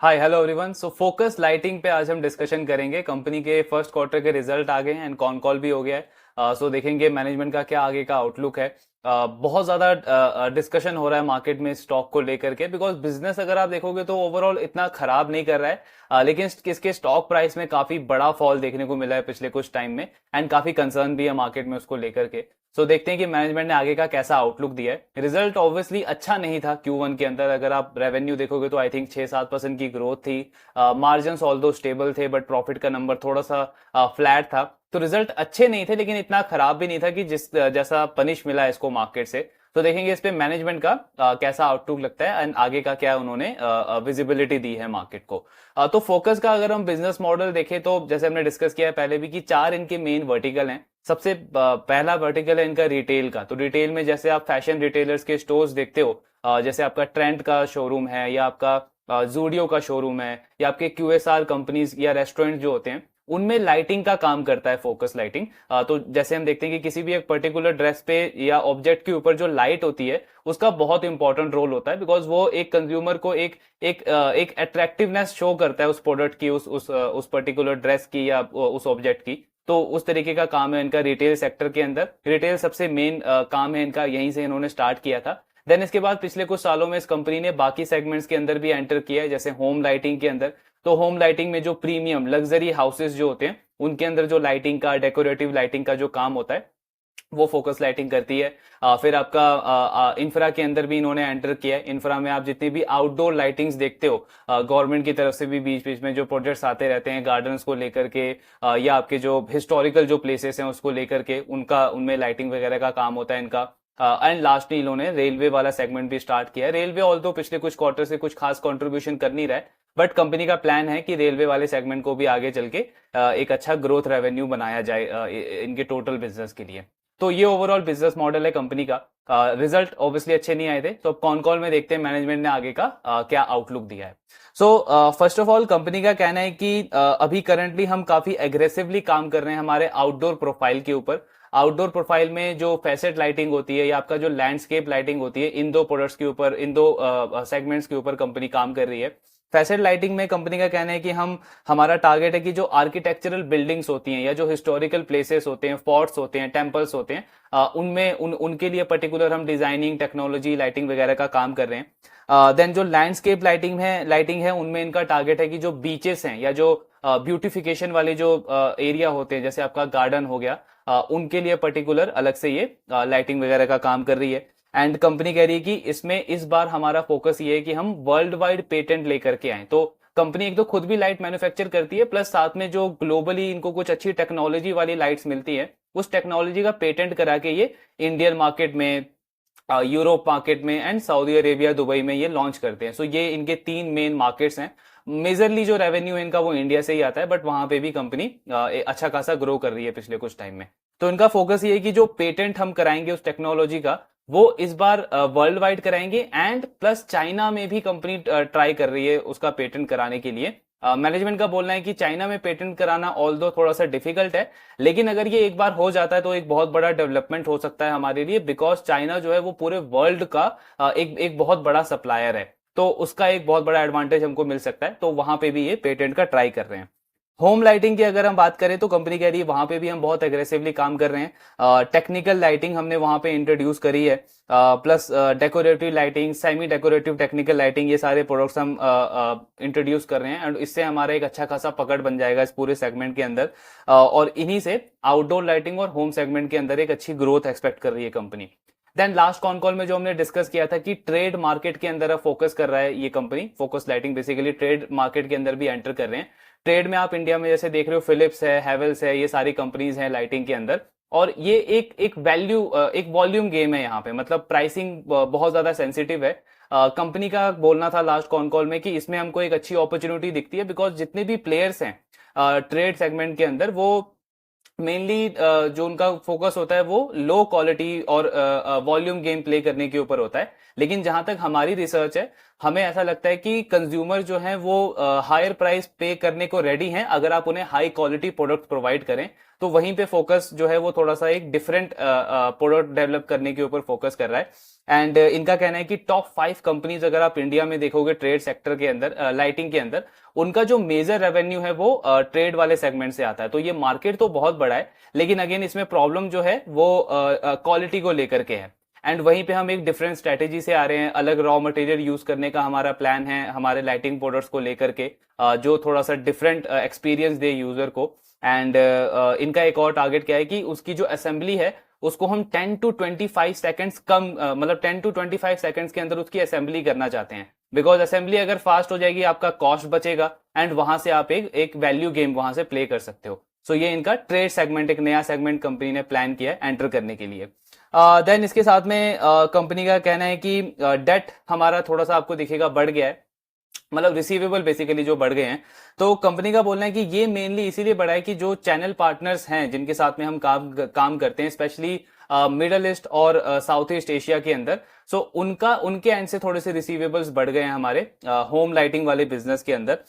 Hi hello everyone. So focus lighting पे आज हम डिस्कशन करेंगे। कंपनी के फर्स्ट क्वार्टर के रिजल्ट आ गए हैं एंड कॉन कॉल भी हो गया है। सो देखेंगे मैनेजमेंट का क्या आगे का आउटलुक है। बहुत ज़्यादा डिस्कशन हो रहा है मार्केट में स्टॉक को लेकर के, बिकॉज बिजनेस अगर आप देखोगे तो ओवरऑल इतना खराब नहीं कर रहा है। लेकिन इसके स्टॉक प्राइस में काफ़ी बड़ा फॉल देखने को मिला है पिछले कुछ टाइम में एंड काफ़ी कंसर्न भी है मार्केट में उसको लेकर के। सो देखते हैं कि मैनेजमेंट ने आगे का कैसा आउटलुक दिया है। रिजल्ट ऑब्वियसली अच्छा नहीं था Q1 के अंदर। अगर आप रेवेन्यू देखोगे तो आई थिंक 6-7% की ग्रोथ थी। मार्जिन्स ऑल्दो स्टेबल थे बट प्रॉफिट का नंबर थोड़ा सा फ्लैट था। तो रिजल्ट अच्छे नहीं थे लेकिन इतना खराब भी नहीं था कि जिस जैसा पनिश मिला है इसको मार्केट से। तो देखेंगे इस पे मैनेजमेंट का कैसा आउटलुक लगता है एंड आगे का क्या उन्होंने विजिबिलिटी दी है मार्केट को। तो फोकस का अगर हम बिजनेस मॉडल देखें तो जैसे हमने डिस्कस किया है पहले भी कि चार इनके मेन वर्टिकल हैं। सबसे पहला वर्टिकल है इनका रिटेल का। तो रिटेल में जैसे आप फैशन रिटेलर्स के स्टोर्स देखते हो, जैसे आपका ट्रेंड का शोरूम है या आपका जूडियो का शोरूम है या आपके QSR कंपनीज या रेस्टोरेंट जो होते हैं, उनमें लाइटिंग का काम करता है फोकस लाइटिंग। तो जैसे हम देखते हैं कि किसी भी एक पर्टिकुलर ड्रेस पे या ऑब्जेक्ट के ऊपर जो लाइट होती है उसका बहुत इंपॉर्टेंट रोल होता है, बिकॉज वो एक कंज्यूमर को एक अट्रैक्टिवनेस शो करता है उस प्रोडक्ट की, उस पर्टिकुलर ड्रेस की या उस ऑब्जेक्ट की। तो उस तरीके का काम है इनका रिटेल सेक्टर के अंदर। रिटेल सबसे मेन काम है इनका, यहीं से इन्होंने स्टार्ट किया था। देन इसके बाद पिछले कुछ सालों में इस कंपनी ने बाकी सेगमेंट्स के अंदर भी एंटर किया है, जैसे होम लाइटिंग के अंदर। तो होम लाइटिंग में जो प्रीमियम लग्जरी हाउसेस जो होते हैं उनके अंदर जो लाइटिंग का, डेकोरेटिव लाइटिंग का जो काम होता है वो फोकस लाइटिंग करती है। फिर आपका इंफ्रा के अंदर भी इन्होंने एंटर किया है। इंफ्रा में आप जितनी भी आउटडोर लाइटिंग्स देखते हो, गवर्नमेंट की तरफ से भी बीच बीच में जो प्रोजेक्ट्स आते रहते हैं गार्डन्स को लेकर के, या आपके जो हिस्टोरिकल जो प्लेसेस हैं उसको लेकर के, उनका उनमें लाइटिंग वगैरह का काम होता है इनका। एंड लास्ट में इन्होंने रेलवे वाला सेगमेंट भी स्टार्ट किया है। रेलवे ऑल तो पिछले कुछ क्वार्टर से कुछ खास कंट्रीब्यूशन कर नहीं रहा है, बट कंपनी का प्लान है कि रेलवे वाले सेगमेंट को भी आगे चल के एक अच्छा ग्रोथ रेवेन्यू बनाया जाए इनके टोटल बिजनेस के लिए। तो ये ओवरऑल बिजनेस मॉडल है कंपनी का। रिजल्ट ऑब्वियसली अच्छे नहीं आए थे, तो अब कॉन कॉल में देखते हैं मैनेजमेंट ने आगे का क्या आउटलुक दिया है। So first of all company का कहना है कि अभी करंटली हम काफी एग्रेसिवली काम कर रहे हैं हमारे आउटडोर प्रोफाइल के ऊपर। आउटडोर प्रोफाइल में जो फैसेट लाइटिंग होती है या आपका जो लैंडस्केप लाइटिंग होती है, इन दो प्रोडक्ट्स के ऊपर, इन दो सेगमेंट्स के ऊपर कंपनी काम कर रही है। फैसेट लाइटिंग में कंपनी का कहना है कि हमारा टारगेट है कि जो आर्किटेक्चरल बिल्डिंग्स होती हैं या जो हिस्टोरिकल प्लेसेस होते हैं, फोर्ट्स होते हैं, टेम्पल्स होते हैं, उनमें उनके लिए पर्टिकुलर हम डिजाइनिंग, टेक्नोलॉजी, लाइटिंग वगैरह का काम कर रहे हैं। देन जो लैंडस्केप लाइटिंग है उनमें इनका टारगेट है कि जो बीचेस हैं या जो ब्यूटिफिकेशन वाले जो एरिया होते हैं, जैसे आपका गार्डन हो गया, उनके लिए पर्टिकुलर अलग से ये लाइटिंग वगैरह का काम कर रही है। एंड कंपनी कह रही है कि इसमें इस बार हमारा फोकस ये है कि हम वर्ल्ड वाइड पेटेंट लेकर के आए। तो कंपनी एक तो खुद भी लाइट मैन्युफैक्चर करती है, प्लस साथ में जो ग्लोबली इनको कुछ अच्छी टेक्नोलॉजी वाली लाइट्स मिलती है, उस टेक्नोलॉजी का पेटेंट करा के ये इंडियन मार्केट में, यूरोप मार्केट में एंड सऊदी अरेबिया, दुबई में ये लॉन्च करते हैं। सो ये इनके तीन मेन मार्केट्स हैं। मेजरली जो रेवेन्यू है इनका वो इंडिया से ही आता है, बट वहां पे भी कंपनी अच्छा खासा ग्रो कर रही है पिछले कुछ टाइम में। तो इनका फोकस ये है कि जो पेटेंट हम कराएंगे उस टेक्नोलॉजी का, वो इस बार वर्ल्ड वाइड कराएंगे एंड प्लस चाइना में भी कंपनी ट्राई कर रही है उसका पेटेंट कराने के लिए। मैनेजमेंट का बोलना है कि चाइना में पेटेंट कराना ऑल्दो थोड़ा सा डिफिकल्ट है, लेकिन अगर ये एक बार हो जाता है तो एक बहुत बड़ा डेवलपमेंट हो सकता है हमारे लिए, बिकॉज चाइना जो है वो पूरे वर्ल्ड का एक बहुत बड़ा सप्लायर है। तो उसका एक बहुत बड़ा एडवांटेज हमको मिल सकता है, तो वहां पे भी ये पेटेंट का ट्राई कर रहे हैं। होम लाइटिंग की अगर हम बात करें तो कंपनी कह रही है वहां पे भी हम बहुत एग्रेसिवली काम कर रहे हैं। टेक्निकल लाइटिंग हमने वहां पे इंट्रोड्यूस करी है, plus decorative lighting, semi decorative, technical lighting, ये सारे प्रोडक्ट्स हम इंट्रोड्यूस कर रहे हैं एंड इससे हमारा एक अच्छा खासा पकड़ बन जाएगा इस पूरे सेगमेंट के अंदर। और इन्हीं से आउटडोर लाइटिंग और होम सेगमेंट के अंदर एक अच्छी ग्रोथ एक्सपेक्ट कर रही है company. Then last con call में जो हमने डिस्कस किया था कि ट्रेड मार्केट के अंदर फोकस कर रहा है ये company. Focus lighting basically trade market के अंदर भी एंटर कर रहे हैं। ट्रेड में आप इंडिया में जैसे देख रहे हो फिलिप्स है, हैवेल्स है, ये सारी कंपनीज हैं लाइटिंग के अंदर। और ये एक वॉल्यूम गेम है यहाँ पे, मतलब प्राइसिंग बहुत ज्यादा सेंसिटिव है। कंपनी का बोलना था लास्ट कॉन कॉल में कि इसमें हमको एक अच्छी अपॉर्चुनिटी दिखती है, बिकॉज जितने भी प्लेयर्स हैं ट्रेड सेगमेंट के अंदर, वो मेनली जो उनका फोकस होता है वो लो क्वालिटी और वॉल्यूम गेम प्ले करने के ऊपर होता है। लेकिन जहां तक हमारी रिसर्च है, हमें ऐसा लगता है कि कंज्यूमर जो है वो हायर प्राइस पे करने को रेडी हैं अगर आप उन्हें हाई क्वालिटी प्रोडक्ट प्रोवाइड करें। तो वहीं पे फोकस जो है वो थोड़ा सा एक डिफरेंट प्रोडक्ट डेवलप करने के ऊपर फोकस कर रहा है। एंड इनका कहना है कि टॉप 5 कंपनीज अगर आप इंडिया में देखोगे ट्रेड सेक्टर के अंदर, लाइटिंग के अंदर, उनका जो मेजर रेवेन्यू है वो ट्रेड वाले सेगमेंट से आता है। तो ये मार्केट तो बहुत बड़ा है, लेकिन अगेन इसमें प्रॉब्लम जो है वो क्वालिटी को लेकर के है। एंड वहीं पे हम एक डिफरेंट स्ट्रेटेजी से आ रहे हैं, अलग रॉ मटेरियल यूज करने का हमारा प्लान है हमारे लाइटिंग प्रोडक्ट्स को लेकर के, जो थोड़ा सा डिफरेंट एक्सपीरियंस दे यूजर को। एंड इनका एक और टारगेट क्या है कि उसकी जो असेंबली है उसको हम 10 to 25 सेकंड्स कम, मतलब 10 to 25 सेकंड्स के अंदर उसकी असेंबली करना चाहते हैं। बिकॉज असेंबली अगर फास्ट हो जाएगी आपका कॉस्ट बचेगा एंड वहां से आप एक वैल्यू गेम वहां से प्ले कर सकते हो। सो ये इनका ट्रेड सेगमेंट, एक नया सेगमेंट कंपनी ने प्लान किया है एंटर करने के लिए। देन इसके साथ में कंपनी का कहना है कि डेट हमारा थोड़ा सा आपको दिखेगा बढ़ गया है, मतलब रिसीवेबल बेसिकली जो बढ़ गए हैं। तो कंपनी का बोलना है कि ये मेनली इसीलिए बढ़ा है कि जो चैनल पार्टनर्स हैं जिनके साथ में हम काम करते हैं, स्पेशली मिडल ईस्ट और साउथ ईस्ट एशिया के अंदर, सो उनके एंड से थोड़े से रिसीवेबल्स बढ़ गए हैं हमारे होम लाइटिंग वाले बिजनेस के अंदर।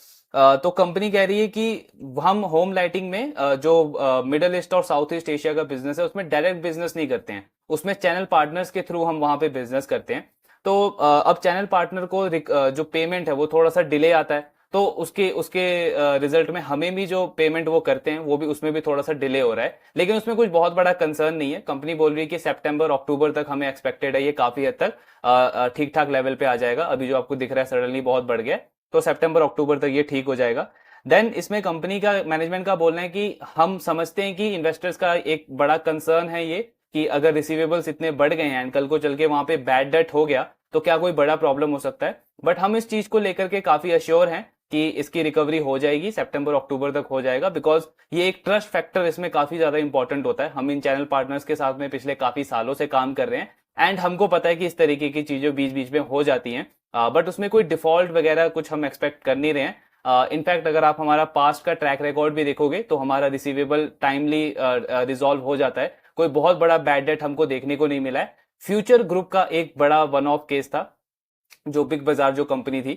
तो कंपनी कह रही है कि हम होम लाइटिंग में जो मिडल ईस्ट और साउथ ईस्ट एशिया का बिजनेस है उसमें डायरेक्ट बिजनेस नहीं करते हैं, उसमें चैनल पार्टनर्स के थ्रू हम वहां पे बिजनेस करते हैं। तो अब चैनल पार्टनर को जो पेमेंट है वो थोड़ा सा डिले आता है, तो उसके उसके रिजल्ट में हमें भी जो पेमेंट वो करते हैं वो भी, उसमें भी थोड़ा सा डिले हो रहा है। लेकिन उसमें कुछ बहुत बड़ा कंसर्न नहीं है। कंपनी बोल रही है कि सितंबर अक्टूबर तक हमें एक्सपेक्टेड है ये काफी हद तक ठीक ठाक लेवल पे आ जाएगा। अभी जो आपको दिख रहा है सडनली बहुत बढ़ गया है, तो सितंबर अक्टूबर तक ये ठीक हो जाएगा। देन इसमें कंपनी का मैनेजमेंट का बोलना है कि हम समझते हैं कि इन्वेस्टर्स का एक बड़ा कंसर्न है ये कि अगर रिसीवेबल्स इतने बढ़ गए हैं एंड कल को चल के वहां पे बैड डेट हो गया तो क्या कोई बड़ा प्रॉब्लम हो सकता है। बट हम इस चीज को लेकर के काफी अश्योर हैं कि इसकी रिकवरी हो जाएगी, सितंबर अक्टूबर तक हो जाएगा। बिकॉज ये एक ट्रस्ट फैक्टर इसमें काफी ज्यादा इंपॉर्टेंट होता है। हम इन चैनल पार्टनर्स के साथ में पिछले काफी सालों से काम कर रहे हैं एंड हमको पता है कि इस तरीके की चीजें बीच बीच में हो जाती हैं, बट उसमें कोई डिफॉल्ट वगैरह कुछ हम एक्सपेक्ट कर नहीं रहे हैं। इनफैक्ट अगर आप हमारा पास्ट का ट्रैक रिकॉर्ड भी देखोगे तो हमारा रिसीवेबल टाइमली रिजॉल्व हो जाता है, कोई बहुत बड़ा बैड डेट हमको देखने को नहीं मिला है। फ्यूचर ग्रुप का एक बड़ा वन ऑफ केस था, जो बिग बाजार जो कंपनी थी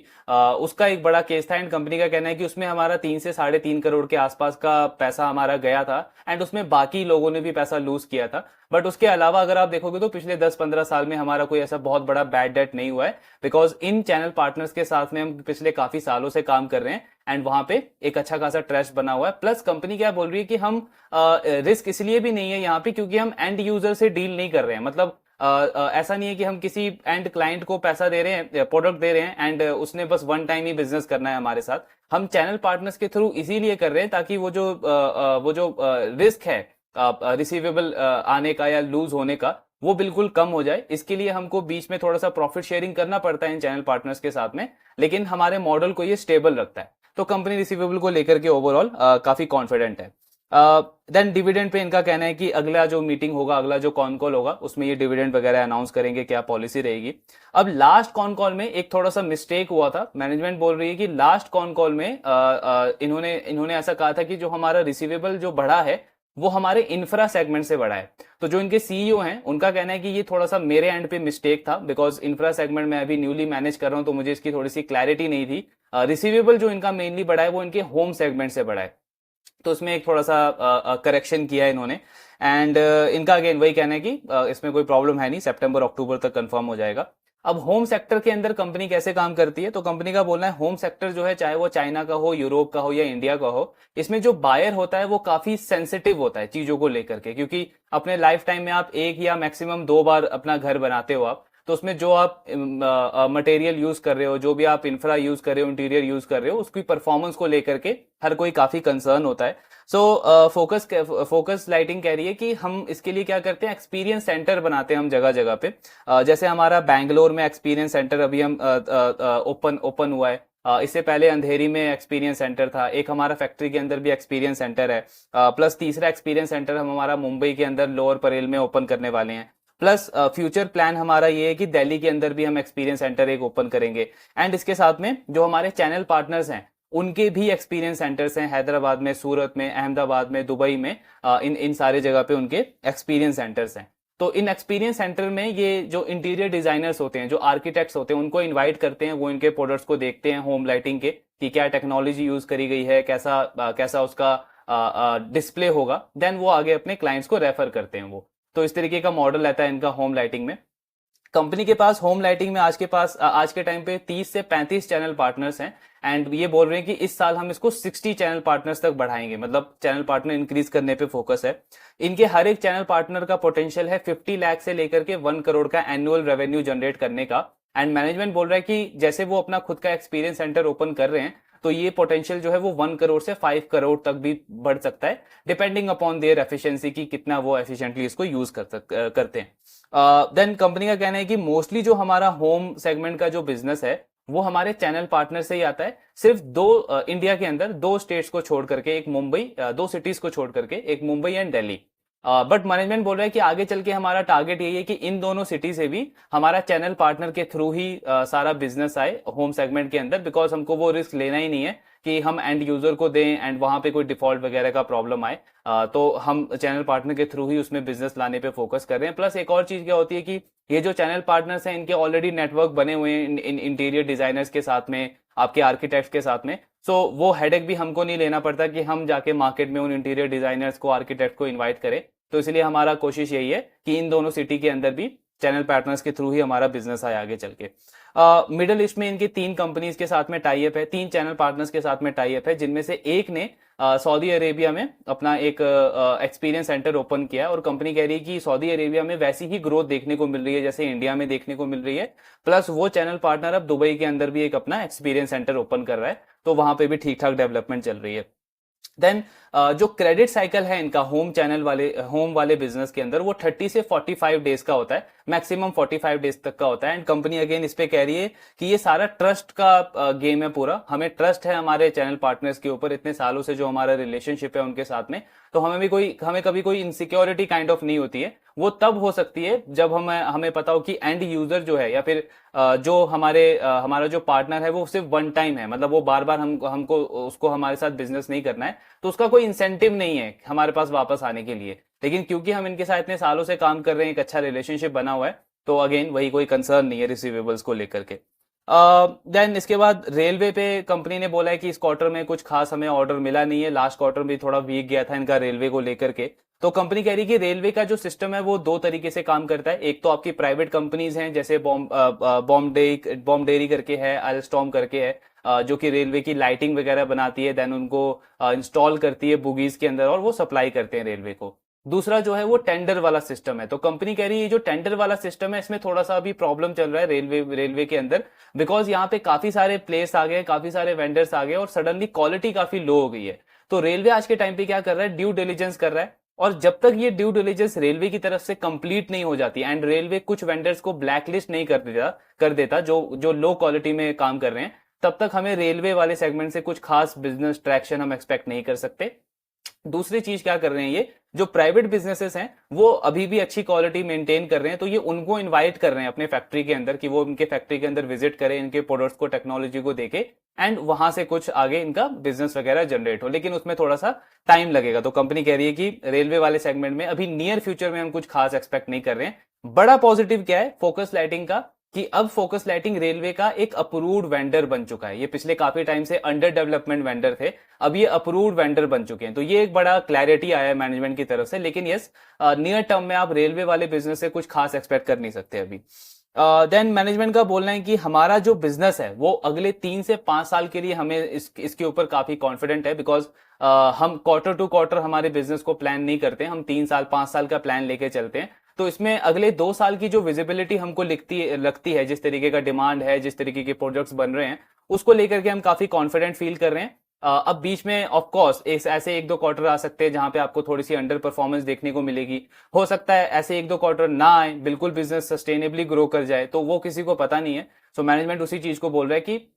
उसका एक बड़ा केस था। एंड कंपनी का कहना है कि उसमें हमारा 3 से 3.5 करोड़ के आसपास का पैसा हमारा गया था एंड उसमें बाकी लोगों ने भी पैसा लूज किया था। बट उसके अलावा अगर आप देखोगे तो पिछले 10-15 साल में हमारा कोई ऐसा बहुत बड़ा बैड डेट नहीं हुआ है। बिकॉज इन चैनल पार्टनर्स के साथ में हम पिछले काफी सालों से काम कर रहे हैं एंड वहां पे एक अच्छा खासा ट्रस्ट बना हुआ है। प्लस कंपनी क्या बोल रही है कि हम रिस्क इसलिए भी नहीं है यहाँ पे क्योंकि हम एंड यूजर से डील नहीं कर रहे हैं। मतलब ऐसा नहीं है कि हम किसी एंड क्लाइंट को पैसा दे रहे हैं, प्रोडक्ट दे रहे हैं एंड उसने बस वन टाइम ही बिजनेस करना है हमारे साथ। हम चैनल पार्टनर्स के थ्रू इसीलिए कर रहे हैं ताकि वो जो रिस्क है रिसीवेबल आने का या लूज होने का वो बिल्कुल कम हो जाए। इसके लिए हमको बीच में थोड़ा सा प्रॉफिट शेयरिंग करना पड़ता है इन चैनल पार्टनर्स के साथ में, लेकिन हमारे मॉडल को ये स्टेबल रखता है। तो कंपनी रिसीवेबल को लेकर के ओवरऑल काफी कॉन्फिडेंट है। देन डिविडेंड पे इनका कहना है कि अगला जो मीटिंग होगा, अगला जो कॉन कॉल होगा उसमें ये डिविडेंड वगैरह अनाउंस करेंगे, क्या पॉलिसी रहेगी। अब लास्ट कॉन कॉल में एक थोड़ा सा मिस्टेक हुआ था। मैनेजमेंट बोल रही है कि लास्ट कॉन कॉल में इन्होंने ऐसा कहा था कि जो हमारा रिसीवेबल जो बढ़ा है वो हमारे इंफ्रा सेगमेंट से बढ़ा है। तो जो इनके सीईओ हैं उनका कहना है कि ये थोड़ा सा मेरे एंड पे मिस्टेक था, बिकॉज इंफ्रा सेगमेंट में अभी न्यूली मैनेज कर रहा हूं तो मुझे इसकी थोड़ी सी क्लैरिटी नहीं थी। रिसीवेबल जो इनका मेनली बढ़ा है वो इनके होम सेगमेंट से बढ़ा है, तो इसमें एक थोड़ा सा करेक्शन किया है इन्होंने। एंड इनका अगेन वही कहना है कि इसमें कोई प्रॉब्लम है नहीं, सितंबर अक्टूबर तक कंफर्म हो जाएगा। अब होम सेक्टर के अंदर कंपनी कैसे काम करती है, तो कंपनी का बोलना है होम सेक्टर जो है चाहे वो चाइना का हो, यूरोप का हो या इंडिया का हो, इसमें जो बायर होता है वो काफी सेंसिटिव होता है चीजों को लेकर के। क्योंकि अपने लाइफ टाइम में आप एक या मैक्सिमम 2 बार अपना घर बनाते हो आप, तो उसमें जो आप मटेरियल यूज कर रहे हो, जो भी आप इंफ्रा यूज कर रहे हो, इंटीरियर यूज कर रहे हो, उसकी परफॉर्मेंस को लेकर के हर कोई काफी कंसर्न होता है। सो फोकस लाइटिंग कह रही है कि हम इसके लिए क्या करते हैं, एक्सपीरियंस सेंटर बनाते हैं हम जगह जगह पे। जैसे हमारा बैंगलोर में एक्सपीरियंस सेंटर अभी हम ओपन हुआ है। इससे पहले अंधेरी में एक्सपीरियंस सेंटर था, एक हमारा फैक्ट्री के अंदर भी एक्सपीरियंस सेंटर है। प्लस तीसरा एक्सपीरियंस सेंटर हम हमारा मुंबई के अंदर लोअर परेल में ओपन करने वाले हैं। प्लस फ्यूचर प्लान हमारा ये है कि दिल्ली के अंदर भी हम एक्सपीरियंस सेंटर एक ओपन करेंगे। एंड इसके साथ में जो हमारे चैनल पार्टनर्स हैं उनके भी एक्सपीरियंस सेंटर्स हैं, हैदराबाद में, सूरत में, अहमदाबाद में, दुबई में, इन सारे जगह पे उनके एक्सपीरियंस सेंटर्स हैं। तो इन एक्सपीरियंस सेंटर में ये जो इंटीरियर डिजाइनर्स होते हैं, जो आर्किटेक्ट्स होते हैं, उनको इनवाइट करते हैं, वो इनके प्रोडक्ट्स को देखते हैं होम लाइटिंग के कि क्या टेक्नोलॉजी यूज करी गई है, कैसा उसका डिस्प्ले होगा, देन वो आगे अपने क्लाइंट्स को रेफर करते हैं वो। तो इस तरीके का मॉडल रहता है इनका होम लाइटिंग में। कंपनी के पास होम लाइटिंग में आज के टाइम पे 30 से 35 चैनल पार्टनर्स हैं, एंड ये बोल रहे हैं कि इस साल हम इसको 60 चैनल पार्टनर्स तक बढ़ाएंगे, मतलब चैनल पार्टनर इंक्रीज करने पे फोकस है। इनके हर एक चैनल पार्टनर का पोटेंशियल है 50 लाख से लेकर के 1 करोड़ का एनुअल रेवेन्यू जनरेट करने का। एंड मैनेजमेंट बोल रहा है कि जैसे वो अपना खुद का एक्सपीरियंस सेंटर ओपन कर रहे हैं, तो ये पोटेंशियल जो है वो 1 करोड़ से 5 करोड़ तक भी बढ़ सकता है, डिपेंडिंग अपॉन देयर एफिशिएंसी की कितना वो एफिशिएंटली इसको यूज करते हैं। देन कंपनी का कहना है कि मोस्टली जो हमारा होम सेगमेंट का जो बिजनेस है वो हमारे चैनल पार्टनर से ही आता है। सिर्फ इंडिया के अंदर 2 स्टेट्स को छोड़ करके, एक मुंबई, 2 सिटीज को छोड़ करके, एक Mumbai and Delhi. But management बोल रहा है कि आगे चल के हमारा टारगेट यही है कि इन दोनों सिटी से भी हमारा चैनल पार्टनर के थ्रू ही सारा बिजनेस आए होम सेगमेंट के अंदर, बिकॉज हमको वो रिस्क लेना ही नहीं है कि हम एंड यूजर को दें एंड वहां पे कोई डिफॉल्ट वगैरह का प्रॉब्लम आए। तो हम चैनल पार्टनर के थ्रू ही उसमें बिजनेस लाने पे फोकस कर रहे हैं। प्लस एक और चीज क्या होती है कि ये जो चैनल पार्टनर्स हैं इनके ऑलरेडी नेटवर्क बने हुए हैं इन इंटीरियर डिजाइनर्स के साथ में, आपके आर्किटेक्ट्स के साथ में। सो वो हेडेक भी हमको नहीं लेना पड़ता कि हम जाके मार्केट में उन इंटीरियर डिजाइनर्स को, आर्किटेक्ट को इन्वाइट करें। तो इसलिए हमारा कोशिश यही है कि इन दोनों सिटी के अंदर भी चैनल पार्टनर्स के थ्रू ही हमारा बिजनेस आए आगे चल के। मिडिल ईस्ट में इनकी 3 कंपनीज के साथ में टाई अप है, 3 चैनल पार्टनर्स के साथ में टाई अप है, जिनमें से एक ने सऊदी अरेबिया में अपना एक एक्सपीरियंस सेंटर ओपन किया है। और कंपनी कह रही है कि सऊदी अरेबिया में वैसी ही ग्रोथ देखने को मिल रही है जैसे इंडिया में देखने को मिल रही है। प्लस वो चैनल पार्टनर अब दुबई के अंदर भी एक अपना एक्सपीरियंस सेंटर ओपन कर रहा है, तो वहां पे भी ठीक ठाक डेवलपमेंट चल रही है। देन जो क्रेडिट साइकिल है इनका होम वाले बिजनेस के अंदर, वो 30 से 45 डेज का होता है, मैक्सिमम 45 डेज तक का होता है। एंड कंपनी अगेन इस पे कह रही है कि ये सारा ट्रस्ट का गेम है पूरा। हमें ट्रस्ट है हमारे चैनल पार्टनर्स के ऊपर, इतने सालों से जो हमारा रिलेशनशिप है उनके साथ में, तो हमें कभी कोई इनसिक्योरिटी काइंड ऑफ नहीं होती है। वो तब हो सकती है जब हमें पता हो कि एंड यूजर जो है या फिर जो हमारा जो पार्टनर है वो सिर्फ वन टाइम है, मतलब वो बार बार हमको उसको हमारे साथ बिजनेस नहीं करना है, तो उसका कोई इंसेंटिव नहीं है हमारे पास वापस आने के लिए। लेकिन क्योंकि हम इनके साथ इतने सालों से काम कर रहे हैं, एक अच्छा रिलेशनशिप बना हुआ है, तो अगेन वही कोई कंसर्न नहीं है रिसीवेबल्स को लेकर के। देन इसके बाद रेलवे पे कंपनी ने बोला है कि इस क्वार्टर में कुछ खास हमें ऑर्डर मिला नहीं है, लास्ट क्वार्टर भी थोड़ा वीक गया था इनका रेलवे को लेकर के। तो कंपनी कह रही है कि रेलवे का जो सिस्टम है वो 2 तरीके से काम करता है। एक तो आपकी प्राइवेट कंपनीज हैं, जैसे बॉम्बडेरी करके है, अल्स्टॉम करके है, जो कि रेलवे की लाइटिंग वगैरह बनाती है, देन उनको इंस्टॉल करती है बुगीज के अंदर और वो सप्लाई करते हैं रेलवे को। दूसरा जो है वो टेंडर वाला सिस्टम है। तो कंपनी कह रही है जो टेंडर वाला सिस्टम है इसमें थोड़ा सा अभी प्रॉब्लम चल रहा है रेलवे के अंदर, बिकॉज यहाँ पे काफी सारे प्लेयर्स आ गए, काफी सारे वेंडर्स आ गए और सडनली क्वालिटी काफी लो हो गई है। तो रेलवे आज के टाइम पे क्या कर रहा है, ड्यू डिलीजेंस कर रहा है, और जब तक ये ड्यू डिलीजेंस रेलवे की तरफ से कंप्लीट नहीं हो जाती एंड रेलवे कुछ वेंडर्स को ब्लैकलिस्ट नहीं कर देता जो लो क्वालिटी में काम कर रहे हैं, तब तक हमें रेलवे वाले सेगमेंट से कुछ खास बिजनेस ट्रैक्शन हम एक्सपेक्ट नहीं कर सकते। दूसरी चीज क्या कर रहे हैं, ये जो प्राइवेट बिजनेसेस हैं वो अभी भी अच्छी क्वालिटी मेंटेन कर रहे हैं, तो ये उनको इनवाइट कर रहे हैं अपने फैक्ट्री के अंदर कि वो इनके फैक्ट्री के अंदर विजिट करें, इनके प्रोडक्ट्स को, टेक्नोलॉजी को देखे एंड वहां से कुछ आगे इनका बिजनेस वगैरह जनरेट हो, लेकिन उसमें थोड़ा सा टाइम लगेगा। तो कंपनी कह रही है कि रेलवे वाले सेगमेंट में अभी नियर फ्यूचर में हम कुछ खास एक्सपेक्ट नहीं कर रहे हैं। बड़ा पॉजिटिव क्या है फोकस लाइटिंग का, कि अब फोकस लाइटिंग रेलवे का एक अप्रूव्ड वेंडर बन चुका है। ये पिछले काफी टाइम से अंडर डेवलपमेंट वेंडर थे, अब ये अप्रूव्ड वेंडर बन चुके हैं, तो ये एक बड़ा क्लैरिटी आया है मैनेजमेंट की तरफ से। लेकिन यस, नियर टर्म में आप रेलवे वाले बिजनेस से कुछ खास एक्सपेक्ट कर नहीं सकते अभी। देन मैनेजमेंट का बोलना है कि हमारा जो बिजनेस है वो अगले 3 से 5 साल के लिए हमें इसके ऊपर काफी कॉन्फिडेंट है, बिकॉज हम क्वार्टर टू क्वार्टर हमारे बिजनेस को प्लान नहीं करते हैं, हम 3 साल 5 साल का प्लान लेके चलते हैं। तो इसमें अगले 2 साल की जो विजिबिलिटी हमको लगती है, जिस तरीके का डिमांड है, जिस तरीके के प्रोडक्ट्स बन रहे हैं, उसको लेकर के हम काफी कॉन्फिडेंट फील कर रहे हैं। अब बीच में ऑफ कोर्स ऐसे 1-2 क्वार्टर आ सकते हैं जहां पे आपको थोड़ी सी अंडर परफॉर्मेंस देखने को मिलेगी। हो सकता है ऐसे 1-2 क्वार्टर ना आए, बिल्कुल बिजनेस सस्टेनेबली ग्रो कर जाए, तो वो किसी को पता नहीं है। सो मैनेजमेंट उसी चीज को बोल रहा है कि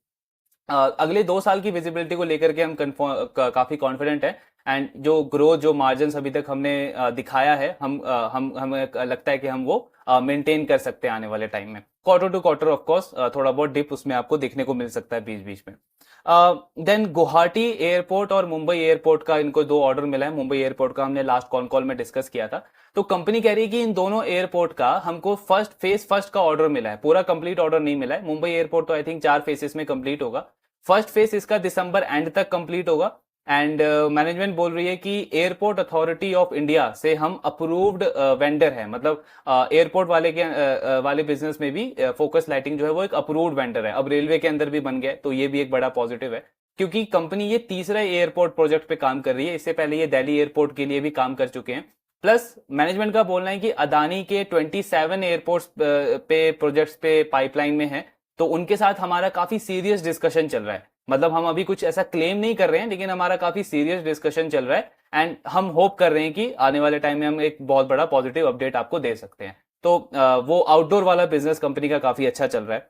अगले 2 साल की विजिबिलिटी को लेकर के हम काफी कॉन्फिडेंट है। एंड जो ग्रोथ, जो मार्जिन अभी तक हमने दिखाया है, हमें लगता है कि हम वो मेंटेन कर सकते हैं आने वाले टाइम में। Quarter to quarter of course थोड़ा बहुत डिप उसमें आपको देखने को मिल सकता है बीच बीच में। देन गुवाहाटी एयरपोर्ट और मुंबई एयरपोर्ट का इनको 2 ऑर्डर मिला है। मुंबई एयरपोर्ट का हमने लास्ट कॉन कॉल में डिस्कस किया था। तो कंपनी कह रही है कि इन दोनों एयरपोर्ट का हमको फेज फर्स्ट का ऑर्डर मिला है, पूरा कंप्लीट ऑर्डर नहीं मिला है। मुंबई एयरपोर्ट तो आई थिंक 4 फेसेस में कंप्लीट होगा। फर्स्ट फेज इसका दिसंबर एंड तक कंप्लीट होगा। एंड मैनेजमेंट बोल रही है कि एयरपोर्ट अथॉरिटी ऑफ इंडिया से हम अप्रूव्ड वेंडर है, मतलब एयरपोर्ट वाले बिजनेस में भी फोकस लाइटिंग जो है वो एक अप्रूव्ड वेंडर है। अब रेलवे के अंदर भी बन गया है, तो ये भी एक बड़ा पॉजिटिव है, क्योंकि कंपनी ये तीसरा एयरपोर्ट प्रोजेक्ट पे काम कर रही है। इससे पहले ये दिल्ली एयरपोर्ट के लिए भी काम कर चुके हैं। प्लस मैनेजमेंट का बोलना है कि अदानी के 27 एयरपोर्ट्स पे प्रोजेक्ट्स पे पाइपलाइन में है, तो उनके साथ हमारा काफी सीरियस डिस्कशन चल रहा है। मतलब हम अभी कुछ ऐसा क्लेम नहीं कर रहे हैं, लेकिन हमारा काफी सीरियस डिस्कशन चल रहा है। एंड हम होप कर रहे हैं कि आने वाले टाइम में हम एक बहुत बड़ा पॉजिटिव अपडेट आपको दे सकते हैं। तो वो आउटडोर वाला बिजनेस कंपनी का काफी अच्छा चल रहा है।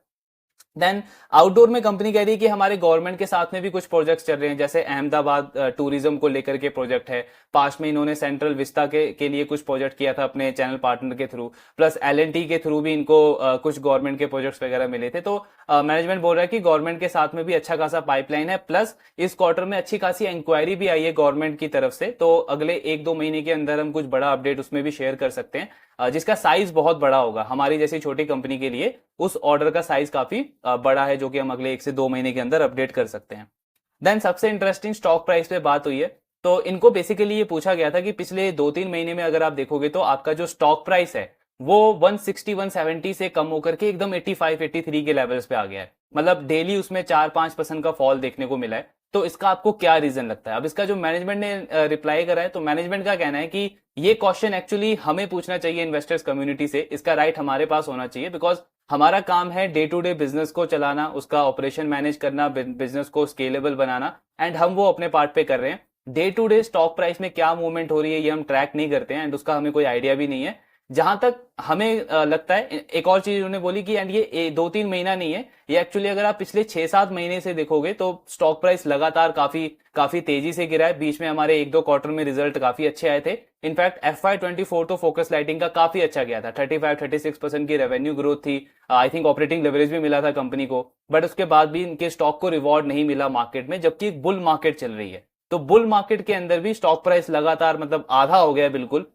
देन आउटडोर में कंपनी कह रही है कि हमारे गवर्नमेंट के साथ में भी कुछ प्रोजेक्ट्स चल रहे हैं, जैसे अहमदाबाद टूरिज्म को लेकर के प्रोजेक्ट है। पास में इन्होंने सेंट्रल विस्ता के लिए कुछ प्रोजेक्ट किया था अपने चैनल पार्टनर के थ्रू, प्लस L&T के थ्रू भी इनको कुछ गवर्नमेंट के प्रोजेक्ट्स वगैरह मिले थे। तो मैनेजमेंट बोल रहा है कि गवर्नमेंट के साथ में भी अच्छा खासा पाइपलाइन है। प्लस इस क्वार्टर में अच्छी खासी इंक्वायरी भी आई है गवर्नमेंट की तरफ से, तो अगले 1-2 महीने के अंदर हम कुछ बड़ा अपडेट उसमें भी शेयर कर सकते हैं, जिसका साइज बहुत बड़ा होगा हमारी जैसी छोटी कंपनी के लिए। उस ऑर्डर का साइज काफी बड़ा है, जो कि हम अगले 1 से 2 महीने के अंदर अपडेट कर सकते हैं। देन सबसे इंटरेस्टिंग स्टॉक प्राइस पे बात हुई है। तो इनको बेसिकली ये पूछा गया था कि पिछले 2-3 महीने में अगर आप देखोगे तो आपका जो स्टॉक प्राइस है वो 160-170 से कम होकर के एकदम 85-83 के लेवल्स पे आ गया है। मतलब डेली उसमें 4-5% का फॉल देखने को मिला है। तो इसका आपको क्या रीजन लगता है? अब इसका जो मैनेजमेंट ने रिप्लाई करा है, तो मैनेजमेंट का कहना है कि ये क्वेश्चन एक्चुअली हमें पूछना चाहिए इन्वेस्टर्स कम्युनिटी से, इसका राइट हमारे पास होना चाहिए, बिकॉज हमारा काम है डे टू डे बिजनेस को चलाना, उसका ऑपरेशन मैनेज करना, बिजनेस को स्केलेबल बनाना, एंड हम वो अपने पार्ट पे कर रहे हैं। Day to day stock price में क्या मूवमेंट हो रही है ये हम ट्रैक नहीं करते हैं, एंड उसका हमें कोई आइडिया भी नहीं है। जहां तक हमें लगता है, एक और चीज उन्होंने बोली कि एंड ये 2-3 महीना नहीं है, ये एक्चुअली अगर आप पिछले 6-7 महीने से देखोगे तो स्टॉक प्राइस लगातार काफी काफी तेजी से गिरा है। बीच में हमारे 1-2 क्वार्टर में रिजल्ट काफी अच्छे आए थे। इनफैक्ट FY24 तो फोकस लाइटिंग का काफी अच्छा गया था, 35-36% की रेवेन्यू ग्रोथ थी। आई थिंक ऑपरेटिंग लेवरेज भी मिला था कंपनी को, बट उसके बाद भी इनके स्टॉक को रिवॉर्ड नहीं मिला मार्केट में, जबकि एक बुल मार्केट चल रही है। तो बुल मार्केट के अंदर भी स्टॉक प्राइस लगातार मतलब आधा हो गया है बिल्कुल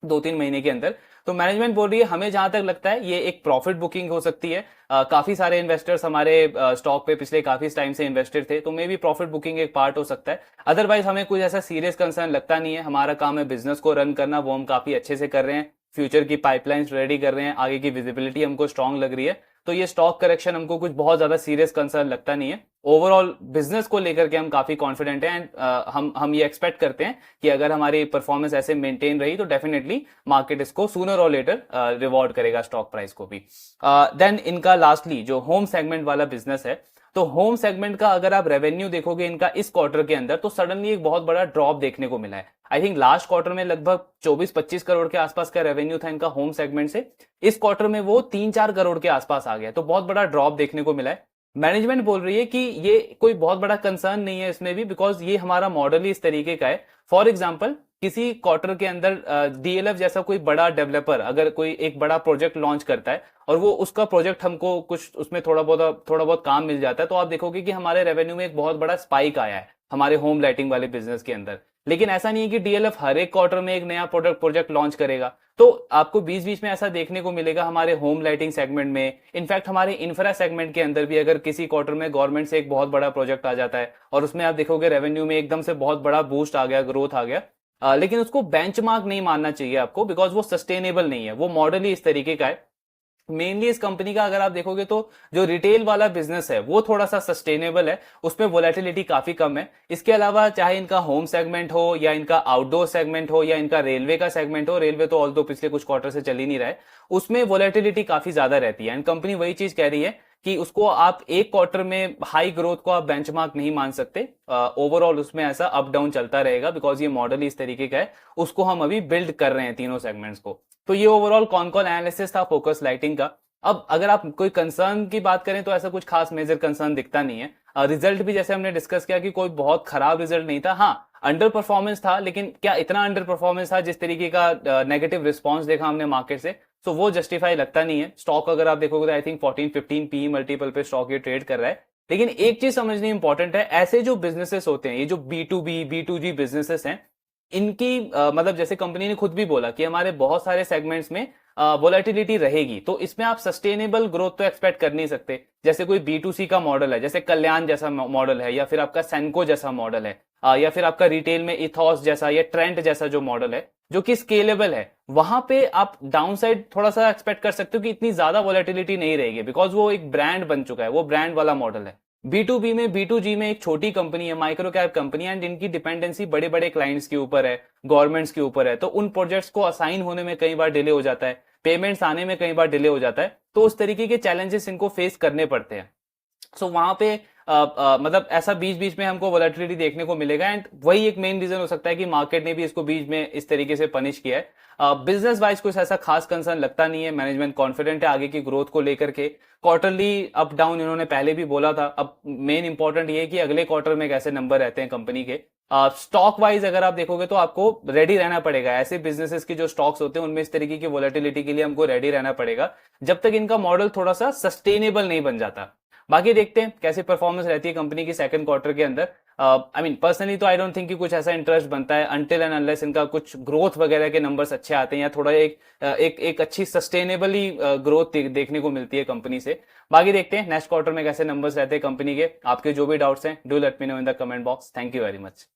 2-3 महीने के अंदर। तो मैनेजमेंट बोल रही है हमें जहां तक लगता है ये एक प्रॉफिट बुकिंग हो सकती है। काफी सारे इन्वेस्टर्स हमारे स्टॉक पे पिछले काफी टाइम से इन्वेस्टेड थे, तो मे बी प्रॉफिट बुकिंग एक पार्ट हो सकता है। अदरवाइज हमें कुछ ऐसा सीरियस कंसर्न लगता नहीं है। हमारा काम है बिजनेस को रन करना, वो हम काफी अच्छे से कर रहे हैं। फ्यूचर की पाइपलाइंस रेडी कर रहे हैं, आगे की विजिबिलिटी हमको स्ट्रांग लग रही है। तो ये स्टॉक करेक्शन हमको कुछ बहुत ज्यादा सीरियस कंसर्न लगता नहीं है। ओवरऑल बिजनेस को लेकर के हम काफी कॉन्फिडेंट हैं, एंड हम ये एक्सपेक्ट करते हैं कि अगर हमारी परफॉर्मेंस ऐसे मेंटेन रही तो डेफिनेटली मार्केट इसको सूनर और लेटर रिवॉर्ड करेगा स्टॉक प्राइस को भी। देन इनका लास्टली जो होम सेगमेंट वाला बिजनेस है, तो होम सेगमेंट का अगर आप रेवेन्यू देखोगे इनका इस क्वार्टर के अंदर, तो सडनली एक बहुत बड़ा ड्रॉप देखने को मिला है। आई थिंक लास्ट क्वार्टर में लगभग 24-25 करोड़ के आसपास का रेवेन्यू था इनका होम सेगमेंट से, इस क्वार्टर में वो 3-4 करोड़ के आसपास आ गया, तो बहुत बड़ा ड्रॉप देखने को मिला है। मैनेजमेंट बोल रही है कि ये कोई बहुत बड़ा कंसर्न नहीं है इसमें भी, बिकॉज ये हमारा मॉडल ही इस तरीके का है। फॉर एग्जाम्पल किसी क्वार्टर के अंदर DLF जैसा कोई बड़ा डेवलपर अगर कोई एक बड़ा प्रोजेक्ट लॉन्च करता है और वो उसका प्रोजेक्ट हमको कुछ उसमें थोड़ा बहुत काम मिल जाता है, तो आप देखोगे कि हमारे रेवेन्यू में एक बहुत बड़ा स्पाइक आया है हमारे होम लाइटिंग वाले बिजनेस के अंदर। लेकिन ऐसा नहीं है कि DLF हर एक क्वार्टर में एक नया प्रोजेक्ट लॉन्च करेगा, तो आपको बीच बीच में ऐसा देखने को मिलेगा हमारे होम लाइटिंग सेगमेंट में। इनफैक्ट हमारे इंफ्रा सेगमेंट के अंदर भी अगर किसी क्वार्टर में गवर्नमेंट से एक बहुत बड़ा प्रोजेक्ट आ जाता है और उसमें आप देखोगे रेवेन्यू में एकदम से बहुत बड़ा बूस्ट आ गया, ग्रोथ आ गया, लेकिन उसको बेंचमार्क नहीं मानना चाहिए आपको, बिकॉज वो सस्टेनेबल नहीं है। वो मॉडल ही इस तरीके का है। मेनली इस कंपनी का अगर आप देखोगे तो जो रिटेल वाला बिजनेस है वो थोड़ा सा सस्टेनेबल है, उसमें वोलेटिलिटी काफी कम है। इसके अलावा चाहे इनका होम सेगमेंट हो या इनका आउटडोर सेगमेंट हो या इनका रेलवे का सेगमेंट हो, रेलवे तो ऑल्दो पिछले कुछ क्वार्टर से चल ही नहीं रहा है, उसमें वोलेटिलिटी काफी ज्यादा रहती है। एंड कंपनी वही चीज कह रही है कि उसको आप एक क्वार्टर में हाई ग्रोथ को आप बेंचमार्क नहीं मान सकते, ओवरऑल उसमें ऐसा अप डाउन चलता रहेगा, बिकॉज ये मॉडल ही इस तरीके का है। उसको हम अभी बिल्ड कर रहे हैं तीनों सेगमेंट्स को। तो ये ओवरऑल कॉन एनालिसिस था फोकस लाइटिंग का। अब अगर आप कोई कंसर्न की बात करें तो ऐसा कुछ खास मेजर कंसर्न दिखता नहीं है। रिजल्ट भी जैसे हमने डिस्कस किया कि कोई बहुत खराब रिजल्ट नहीं था। हाँ, अंडर परफॉर्मेंस था, लेकिन क्या इतना अंडर परफॉर्मेंस था जिस तरीके का नेगेटिव रिस्पॉन्स देखा हमने मार्केट से, तो वो जस्टिफाई लगता नहीं है। स्टॉक अगर आप देखोगे तो आई थिंक 14-15 PE मल्टीपल पे स्टॉक ये ट्रेड कर रहा है, लेकिन एक चीज समझनी इंपॉर्टेंट है, ऐसे जो बिजनेसेस होते हैं, ये जो B2B B2G बिजनेसेस हैं, इनकी मतलब जैसे कंपनी ने खुद भी बोला कि हमारे बहुत सारे सेगमेंट्स में वोलेटिलिटी रहेगी, तो इसमें आप सस्टेनेबल ग्रोथ तो एक्सपेक्ट कर नहीं सकते। जैसे कोई B2C का मॉडल है, जैसे कल्याण जैसा मॉडल है, या फिर आपका सेंको जैसा मॉडल है, या फिर आपका रिटेल में इथॉस जैसा या ट्रेंट जैसा जो मॉडल है, जो कि स्केलेबल है, वहां पे आप डाउनसाइड थोड़ा सा एक्सपेक्ट कर सकते हो कि इतनी ज्यादा वोलेटिलिटी नहीं रहेगी, बिकॉज वो एक ब्रांड बन चुका है, वो ब्रांड वाला मॉडल है। B2B में B2G में एक छोटी कंपनी है, माइक्रो कैप कंपनी, एंड इनकी डिपेंडेंसी बड़े बड़े क्लाइंट्स के ऊपर है, गवर्नमेंट्स के ऊपर है, तो उन प्रोजेक्ट्स को असाइन होने में कई बार डिले हो जाता है, पेमेंट्स आने में कई बार डिले हो जाता है, तो उस तरीके के चैलेंजेस इनको फेस करने पड़ते हैं। सो वहां पे मतलब ऐसा बीच बीच में हमको वोलेटिलिटी देखने को मिलेगा, एंड वही एक मेन रीजन हो सकता है कि मार्केट ने भी इसको बीच में इस तरीके से पनिश किया है। बिजनेस वाइज कुछ ऐसा खास कंसर्न लगता नहीं है, मैनेजमेंट कॉन्फिडेंट है आगे की ग्रोथ को लेकर के। क्वार्टरली अप डाउन इन्होंने पहले भी बोला था, अब मेन इंपॉर्टेंट ये है कि अगले क्वार्टर में कैसे नंबर रहते हैं कंपनी के। स्टॉक वाइज अगर आप देखोगे तो आपको रेडी रहना पड़ेगा, ऐसे बिजनेसेस की जो स्टॉक्स होते हैं उनमें इस तरीके की वोलेटिलिटी के लिए हमको रेडी रहना पड़ेगा, जब तक इनका मॉडल थोड़ा सा सस्टेनेबल नहीं बन जाता। बाकी देखते हैं कैसी परफॉर्मेंस रहती है कंपनी की सेकंड क्वार्टर के अंदर। आई मीन पर्सनली तो आई डोंट थिंक कि कुछ ऐसा इंटरेस्ट बनता है अनटिल एंड अनलेस इनका कुछ ग्रोथ वगैरह के नंबर्स अच्छे आते हैं, या थोड़ा एक अच्छी सस्टेनेबली ग्रोथ देखने को मिलती है कंपनी से। बाकी देखते हैं नेक्स्ट क्वार्टर में कैसे नंबर्स रहते हैं कंपनी के। आपके जो भी डाउट्स हैं, do let me know in the comment box. Thank you very much.